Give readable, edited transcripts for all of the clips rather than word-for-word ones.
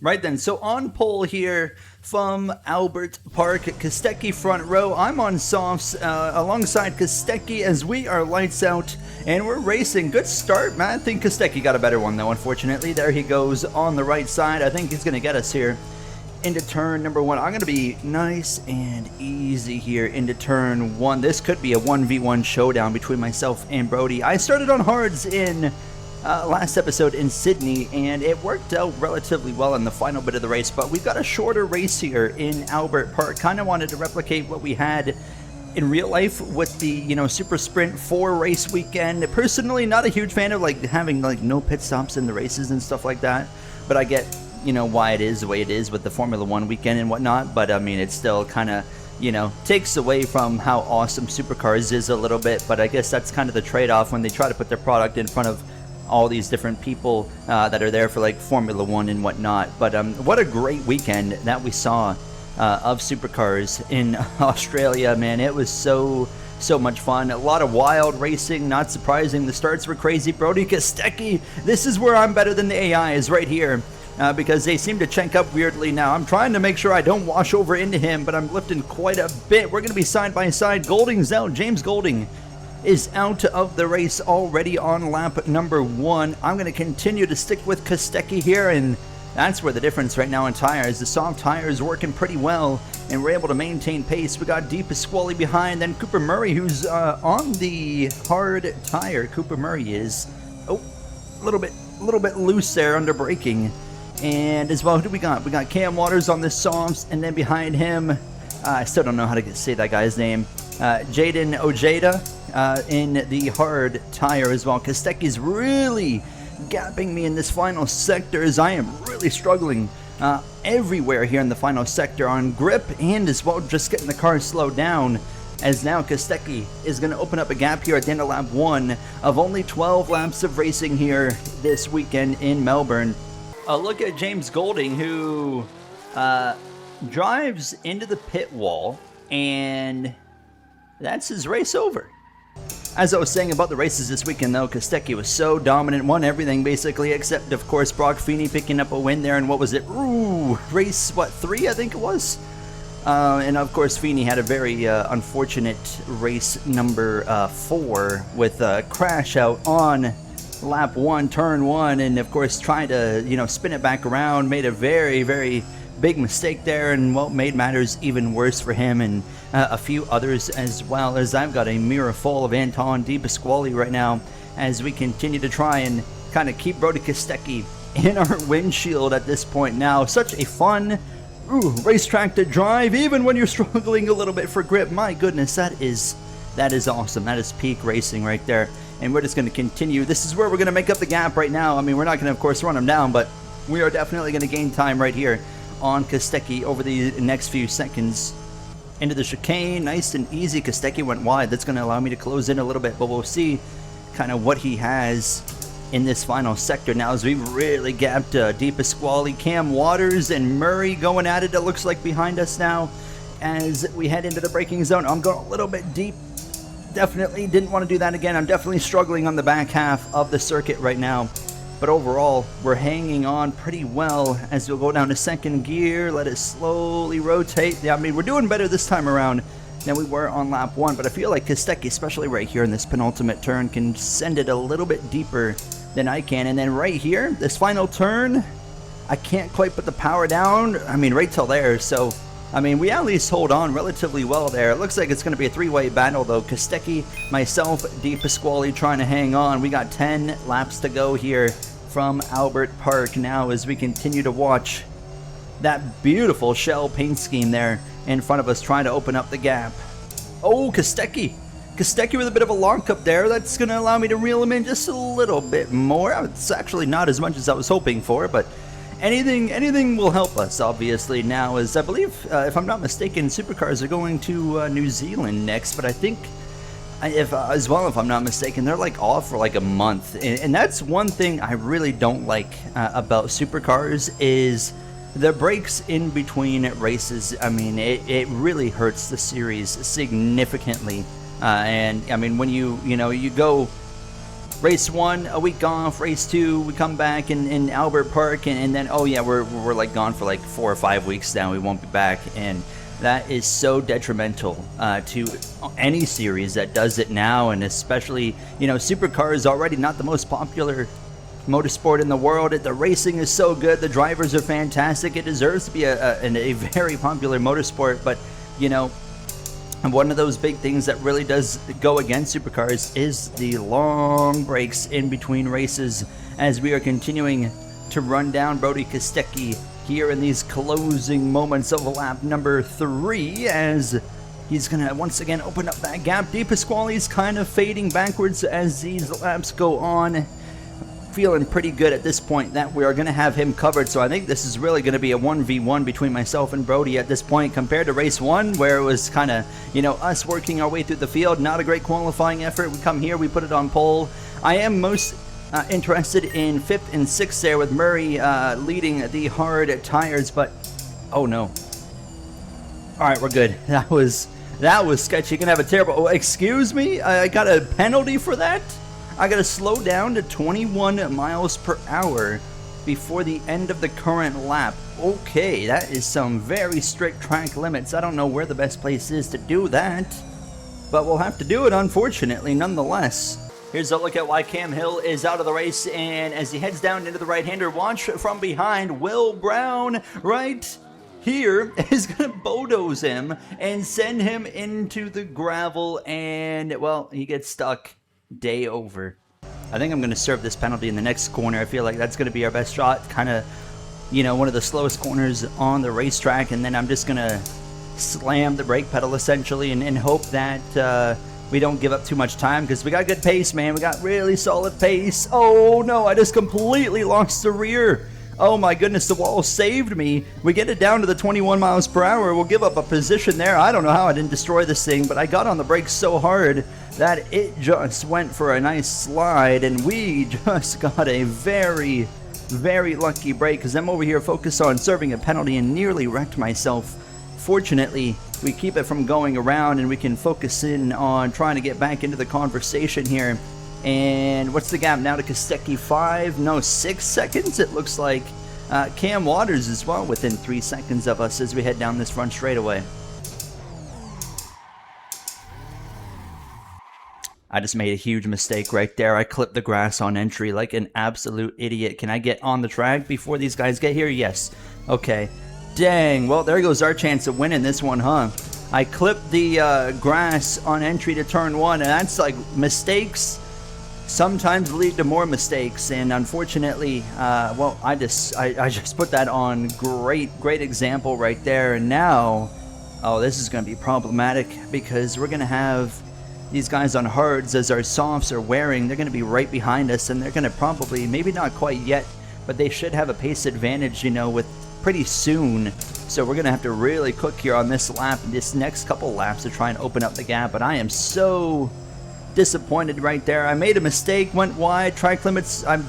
Right then, so on pole here from Albert Park, Kostecki front row. I'm on softs alongside Kostecki as we are lights out and we're racing. Good start, man. I think Kostecki got a better one though, unfortunately. There he goes on the right side. I think he's going to get us here into turn number one. I'm going to be nice and easy here into turn one. This could be a 1v1 showdown between myself and Brody. I started on hards in last episode in Sydney, and it worked out relatively well in the final bit of the race, but we've got a shorter race here in Albert Park. Kind of wanted to replicate what we had in real life with the, Super Sprint 4 race weekend. Personally, not a huge fan of having no pit stops in the races and stuff like that, but I get, why it is the way it is with the Formula 1 weekend and whatnot, but I mean, it still kind of, takes away from how awesome Supercars is a little bit, but I guess that's kind of the trade-off when they try to put their product in front of all these different people that are there for Formula 1 and whatnot. But what a great weekend that we saw of Supercars in Australia, man. It was so much fun. A lot of wild racing, not surprising. The starts were crazy. Brody Kostecki, this is where I'm better than the AI is right here. Because they seem to check up weirdly now. I'm trying to make sure I don't wash over into him, but I'm lifting quite a bit. We're going to be side by side. Golding's out. James Golding is out of the race already on lap number 1. I'm going to continue to stick with Kostecki here, and that's where the difference right now in tires. The soft tires working pretty well, and we're able to maintain pace. We got Deep Pasquale behind, then Cooper Murray, who's on the hard tire. Cooper Murray is a little bit loose there under braking. And as well, who do we got? We got Cam Waters on the softs, and then behind him, I still don't know how to say that guy's name, Jaden Ojeda in the hard tire as well. Kostecki's really gapping me in this final sector as I am really struggling everywhere here in the final sector on grip and as well just getting the car slowed down, as now Kostecki is going to open up a gap here at the end of lap 1 of only 12 laps of racing here this weekend in Melbourne. Look at James Golding, who drives into the pit wall, and that's his race over. As I was saying about the races this weekend, though, Kostecki was so dominant, won everything basically, except, of course, Brock Feeney picking up a win there, and what was it? Race, 3, I think it was? And, of course, Feeney had a very unfortunate race number 4 with a crash out on lap 1, turn 1, and, of course, trying to, spin it back around, made a very, very big mistake there, and made matters even worse for him and a few others as well, as I've got a mirror full of Anton Di Pasquale right now as we continue to try and kind of keep Brody Kostecki in our windshield at this point now. Such a fun racetrack to drive, even when you're struggling a little bit for grip. My goodness, that is awesome. That is peak racing right there, and we're just going to continue. This is where we're going to make up the gap right now. I mean, we're not going to, of course, run him down, but we are definitely going to gain time right here on Kostecki over the next few seconds. Into the chicane, nice and easy. Kostecki went wide. That's going to allow me to close in a little bit, but we'll see kind of what he has in this final sector now as we really gapped Di Pasquale, Cam Waters, and Murray going at it. It looks like behind us now as we head into the braking zone. I'm going a little bit deep. Definitely didn't want to do that again. I'm definitely struggling on the back half of the circuit right now. But overall, we're hanging on pretty well as we'll go down to second gear, let it slowly rotate. Yeah, I mean, we're doing better this time around than we were on lap 1, but I feel like Kostecki, especially right here in this penultimate turn, can send it a little bit deeper than I can. And then right here, this final turn, I can't quite put the power down. I mean, right till there. So, I mean, we at least hold on relatively well there. It looks like it's going to be a 3-way battle, though. Kostecki, myself, Di Pasquale trying to hang on. We got 10 laps to go here from Albert Park now as we continue to watch that beautiful shell paint scheme there in front of us trying to open up the gap. Oh, Kostecki with a bit of a lockup there. That's going to allow me to reel him in just a little bit more. It's actually not as much as I was hoping for, but anything will help us, obviously, now, as I believe, if I'm not mistaken, Supercars are going to New Zealand next, but I think if I'm not mistaken, they're off for a month, and that's one thing I really don't like about Supercars is the breaks in between races. I mean, it really hurts the series significantly, and I mean when you go Race 1, a week off. Race 2, we come back in Albert Park, and then, oh yeah, we're like gone for like 4 or 5 weeks now. We won't be back, and that is so detrimental to any series that does it now, and especially, you know, Supercars is already not the most popular motorsport in the world. The racing is so good, the drivers are fantastic. It deserves to be a very popular motorsport, but, you know, and one of those big things that really does go against Supercars is the long breaks in between races, as we are continuing to run down Brody Kostecki here in these closing moments of lap number 3, as he's going to once again open up that gap. De Pasquale's kind of fading backwards as these laps go on. Feeling pretty good at this point that we are going to have him covered, so I think this is really going to be a 1v1 between myself and Brody at this point, compared to race 1 where it was kind of, you know, us working our way through the field. Not a great qualifying effort. We come here, we put it on pole. I am most interested in 5th and 6th there, with Murray leading the hard tires, but oh no. Alright, we're good. That was sketchy. Gonna have a terrible, oh, excuse me, I got a penalty for that? I gotta slow down to 21 miles per hour before the end of the current lap. Okay, that is some very strict track limits. I don't know where the best place is to do that, but we'll have to do it, unfortunately, nonetheless. Here's a look at why Cam Hill is out of the race, and as he heads down into the right-hander, watch from behind, Will Brown right here is gonna bulldoze him and send him into the gravel, and, well, he gets stuck. Day over. I think I'm going to serve this penalty in the next corner. I feel like that's going to be our best shot. Kind of, you know, one of the slowest corners on the racetrack, and then I'm just going to slam the brake pedal essentially and hope that we don't give up too much time, because we got good pace, man. We got really solid pace. Oh no, I just completely lost the rear. Oh my goodness, the wall saved me. We get it down to the 21 miles per hour. We'll give up a position there. I don't know how I didn't destroy this thing, but I got on the brakes so hard that it just went for a nice slide, and we just got a very, very lucky break, because I'm over here focused on serving a penalty and nearly wrecked myself. Fortunately, we keep it from going around, and we can focus in on trying to get back into the conversation here. And what's the gap now to Kostecki? 6 seconds, it looks like. Cam Waters as well within 3 seconds of us as we head down this front straightaway. I just made a huge mistake right there. I clipped the grass on entry like an absolute idiot. Can I get on the track before these guys get here? Yes. Okay. Dang. Well, there goes our chance of winning this one, huh? I clipped the grass on entry to turn 1, and that's like mistakes sometimes lead to more mistakes, and unfortunately, well, I just put that on. Great example right there, and now, oh, this is going to be problematic, because we're going to have these guys on hards as our softs are wearing. They're going to be right behind us, and they're going to probably, maybe not quite yet, but they should have a pace advantage, you know, with pretty soon. So we're going to have to really cook here on this lap, this next couple laps, to try and open up the gap, but I am so disappointed right there. I made a mistake, went wide. Track limits, I'm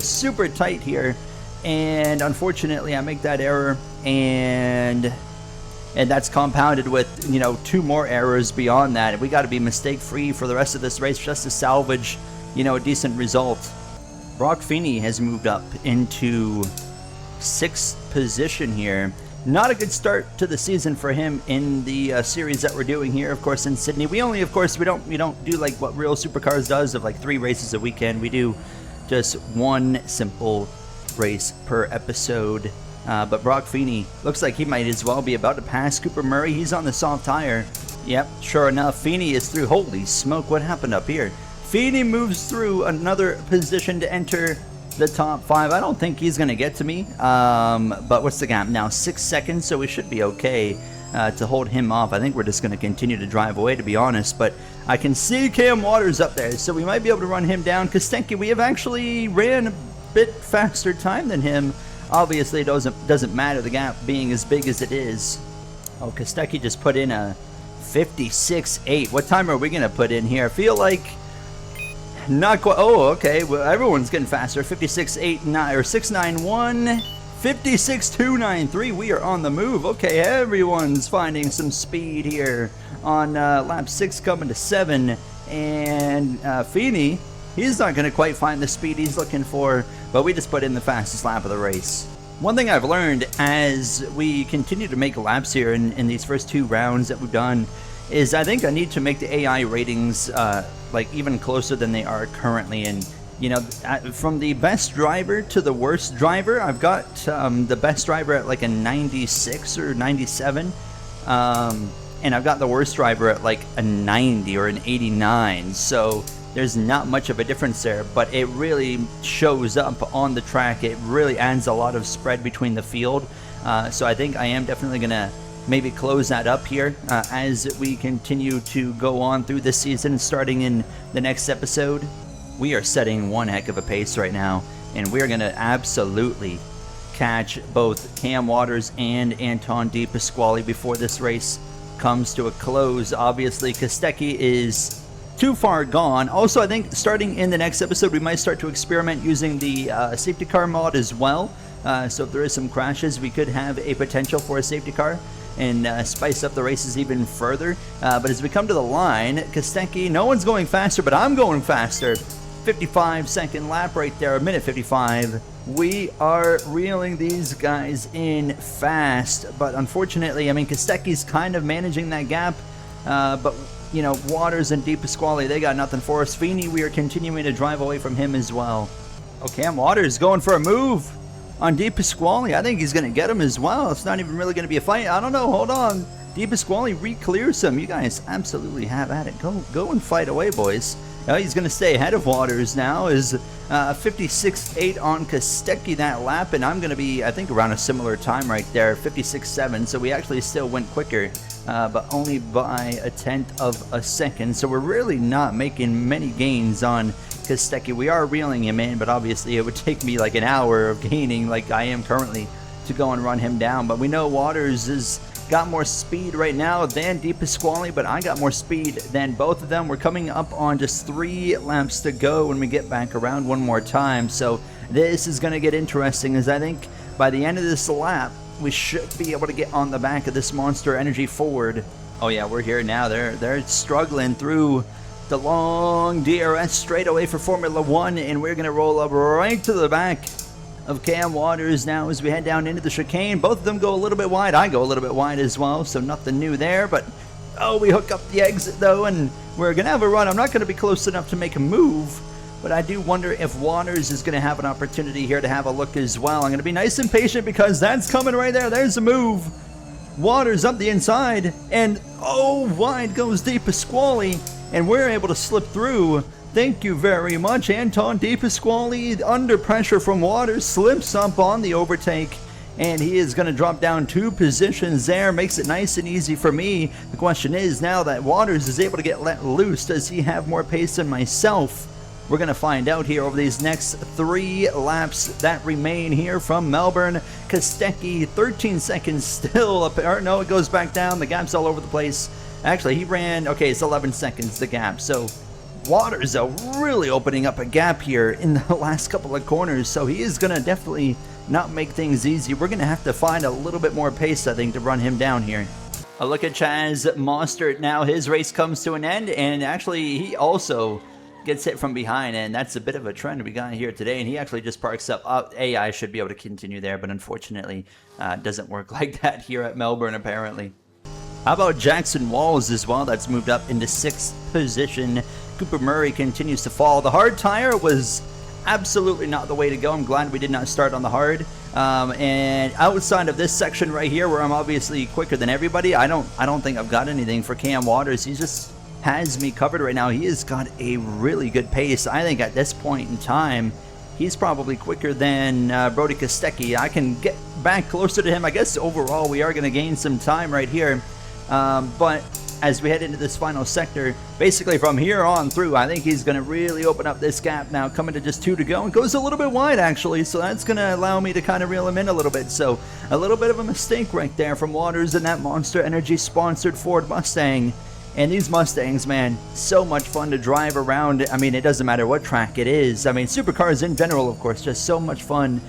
super tight here, and unfortunately I make that error, and that's compounded with, you know, 2 more errors beyond that. We got to be mistake free for the rest of this race just to salvage, you know, a decent result. Brock Feeney has moved up into 6th position here. Not a good start to the season for him in the series that we're doing here, of course, in Sydney. We only, of course, we don't do like what Real Supercars does of like 3 races a weekend. We do just 1 simple race per episode. But Brock Feeney looks like he might as well be about to pass Cooper Murray. He's on the soft tire. Yep, sure enough, Feeney is through. Holy smoke, what happened up here? Feeney moves through another position to enter the top 5. I don't think he's going to get to me, but what's the gap now? 6 seconds, so we should be okay to hold him off. I think we're just going to continue to drive away, to be honest, but I can see Cam Waters up there, so we might be able to run him down. Kostecki, we have actually ran a bit faster time than him. Obviously, it doesn't matter, the gap being as big as it is. Oh, Kostecki just put in a 56.8. What time are we going to put in here? I feel like not quite. Oh, okay. Well, everyone's getting faster. 56.89 or 691, 56.293. We are on the move. Okay, everyone's finding some speed here on lap 6 coming to 7. And Feeney He's not going to quite find the speed he's looking for, but we just put in the fastest lap of the race. One thing I've learned as we continue to make laps here in these first 2 rounds that we've done is I think I need to make the AI ratings like even closer than they are currently. And you know, from the best driver to the worst driver, I've got the best driver at like a 96 or 97. And I've got the worst driver at like a 90 or an 89. So there's not much of a difference there, but it really shows up on the track. It really adds a lot of spread between the field. So I think I am definitely going to maybe close that up here as we continue to go on through the season, starting in the next episode. We are setting one heck of a pace right now, and we're going to absolutely catch both Cam Waters and Anton De Pasquale before this race comes to a close. Obviously, Kostecki is too far gone. Also, I think starting in the next episode, we might start to experiment using the safety car mod as well. So if there is some crashes, we could have a potential for a safety car and spice up the races even further. But as we come to the line, Kostecki, no one's going faster, but I'm going faster. 55-second lap right there, a minute 55. We are reeling these guys in fast, but unfortunately, I mean, Kostecki's kind of managing that gap, but you know, Waters and De Pasquale, they got nothing for us. Feeney, we are continuing to drive away from him as well. Oh, Cam Waters going for a move on De Pasquale. I think he's going to get him as well. It's not even really going to be a fight. I don't know. Hold on. De Pasquale re-clears him. You guys absolutely have at it. Go and fight away, boys. He's going to stay ahead of Waters now. Is 56.8 on Kostecki that lap, and I'm going to be, I think, around a similar time right there, 56.7. So we actually still went quicker, but only by a tenth of a second. So we're really not making many gains on Kostecki. We are reeling him in, but obviously it would take me like an hour of gaining like I am currently to go and run him down. But we know Waters is got more speed right now than De Pasquale, but I got more speed than both of them. We're coming up on just 3 laps to go when we get back around one more time. So this is going to get interesting, as I think by the end of this lap, we should be able to get on the back of this Monster Energy Ford. Oh yeah, we're here now. They're struggling through the long DRS straightaway for Formula 1, and we're going to roll up right to the back of Cam Waters now as we head down into the chicane. Both of them go a little bit wide. I go a little bit wide as well, so nothing new there. But, oh, we hook up the exit, though, and we're going to have a run. I'm not going to be close enough to make a move, but I do wonder if Waters is going to have an opportunity here to have a look as well. I'm going to be nice and patient because that's coming right there. There's a move. Waters up the inside, and, oh, wide goes De Pasquale, and we're able to slip through. Thank you very much, Anton De Pasquale. Under pressure from Waters, slips up on the overtake, and he is going to drop down 2 positions there. Makes it nice and easy for me. The question is, now that Waters is able to get let loose, does he have more pace than myself? We're going to find out here over these next 3 laps that remain here from Melbourne. Kostecki, 13 seconds still up. Or no, it goes back down. The gap's all over the place. Actually, he ran, okay, it's 11 seconds, the gap. So Waters, though, really opening up a gap here in the last couple of corners, so he is going to definitely not make things easy. We're going to have to find a little bit more pace, I think, to run him down here. A look at Chaz Mostert now. His race comes to an end, and actually he also gets hit from behind, and that's a bit of a trend we got here today, and he actually just parks up. AI should be able to continue there, but unfortunately it doesn't work like that here at Melbourne, apparently. How about Jackson Walls as well? That's moved up into 6th position. Cooper Murray continues to fall. The hard tire was absolutely not the way to go. I'm glad we did not start on the hard. And outside of this section right here, where I'm obviously quicker than everybody, I don't think I've got anything for Cam Waters. He just has me covered right now. He has got a really good pace. I think at this point in time, he's probably quicker than Brody Kostecki. I can get back closer to him. I guess overall we are going to gain some time right here. But as we head into this final sector, basically from here on through, I think he's going to really open up this gap now, coming to just 2 to go, and goes a little bit wide actually, so that's going to allow me to kind of reel him in a little bit. So a little bit of a mistake right there from Waters in that Monster Energy sponsored Ford Mustang. And these Mustangs, man, so much fun to drive around. I mean, it doesn't matter what track it is. I mean, supercars in general, of course, just so much fun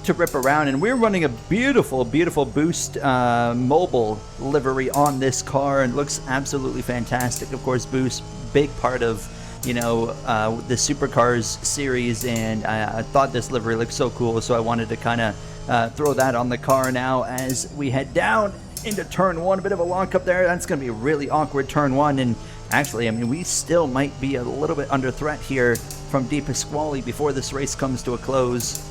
to rip around. And we're running a beautiful, beautiful Boost mobile livery on this car, and looks absolutely fantastic. Of course, Boost, big part of you know, the Supercars series, and I thought this livery looked so cool, so I wanted to kind of throw that on the car now as we head down into turn 1. A bit of a lockup there. That's going to be a really awkward turn 1, and actually, I mean, we still might be a little bit under threat here from Di Pasquale before this race comes to a close.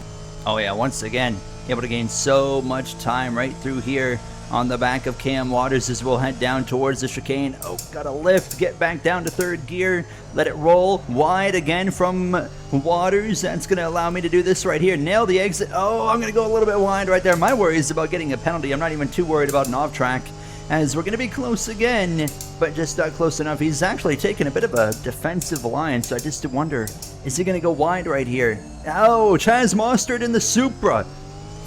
Oh yeah, once again, able to gain so much time right through here on the back of Cam Waters as we'll head down towards the chicane. Oh, got a lift, get back down to 3rd gear, let it roll wide again from Waters. That's going to allow me to do this right here. Nail the exit. Oh, I'm going to go a little bit wide right there. My worry is about getting a penalty. I'm not even too worried about an off track, as we're going to be close again, but just not close enough. He's actually taken a bit of a defensive line, so I just wonder, is he going to go wide right here? Oh, Chaz Mostert in the Supra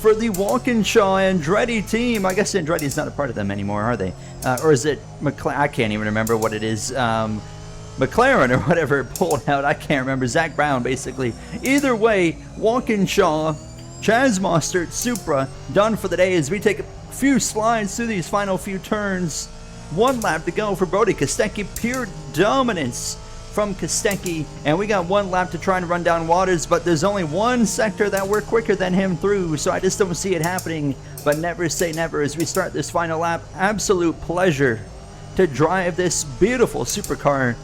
for the Walkinshaw Andretti team. I guess Andretti's not a part of them anymore, are they? Or is it McLaren? I can't even remember what it is. McLaren or whatever pulled out. I can't remember. Zach Brown, basically. Either way, Walkinshaw, Chaz Mostert, Supra, done for the day as we take a few slides through these final few turns. 1 lap to go for Brody Kostecki. Pure dominance from Kostecki, and we got 1 lap to try and run down Waters, but there's only one sector that we're quicker than him through, so I just don't see it happening. But never say never as we start this final lap. Absolute pleasure to drive this beautiful supercar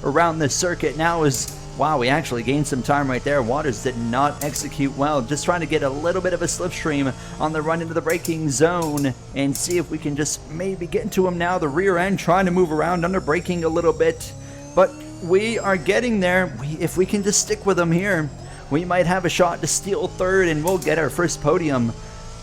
around this circuit. Now is, wow, we actually gained some time right there. Waters did not execute well, just trying to get a little bit of a slipstream on the run into the braking zone and see if we can just maybe get into him now. The rear end trying to move around under braking a little bit, but we are getting there. If we can just stick with them here, we might have a shot to steal 3rd, and we'll get our first podium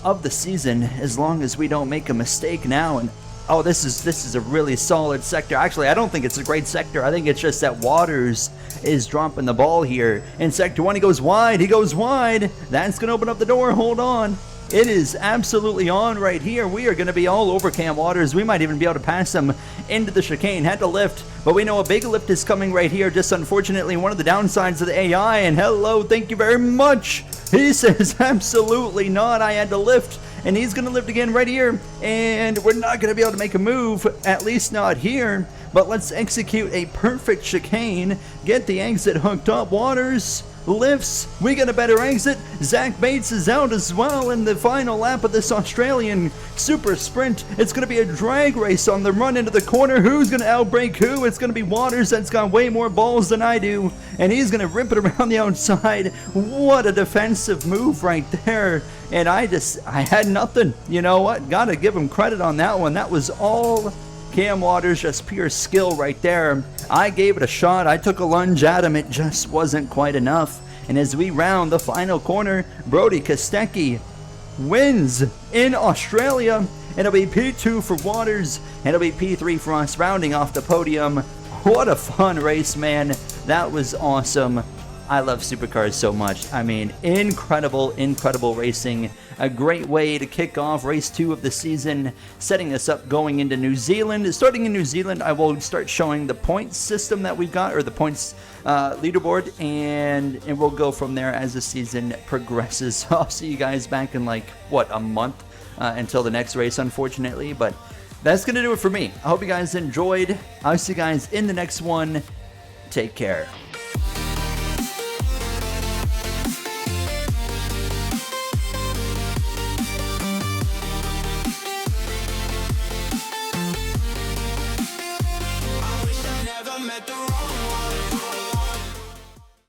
of the season as long as we don't make a mistake now. And oh, this is a really solid sector. Actually, I don't think it's a great sector. I think it's just that Waters is dropping the ball here. In sector 1, he goes wide. He goes wide. That's going to open up the door. Hold on. It is absolutely on right here. We are going to be all over Cam Waters. We might even be able to pass him into the chicane. Had to lift, but we know a big lift is coming right here. Just unfortunately, one of the downsides of the AI. And hello, thank you very much. He says absolutely not. I had to lift, and he's going to lift again right here. And we're not going to be able to make a move, at least not here. But let's execute a perfect chicane. Get the exit hooked up. Waters lifts. We get a better exit. Zach Bates is out as well in the final lap of this Australian super sprint. It's going to be a drag race on the run into the corner. Who's going to outbrake who? It's going to be Waters. That's got way more balls than I do, and he's going to rip it around the outside. What a defensive move right there. And I had nothing. You know what? Gotta give him credit on that one. That was all Cam Waters, just pure skill right there. I gave it a shot. I took a lunge at him. It just wasn't quite enough. And as we round the final corner, Brody Kostecki wins in Australia. It'll be P2 for Waters, and it'll be P3 for us, rounding off the podium. What a fun race, man. That was awesome. I love supercars so much. I mean, incredible, incredible racing. A great way to kick off race 2 of the season, setting us up going into New Zealand. Starting in New Zealand, I will start showing the points system that we've got, or the points leaderboard, and we'll go from there as the season progresses. I'll see you guys back in like, what, a month until the next race, unfortunately. But that's going to do it for me. I hope you guys enjoyed. I'll see you guys in the next one. Take care.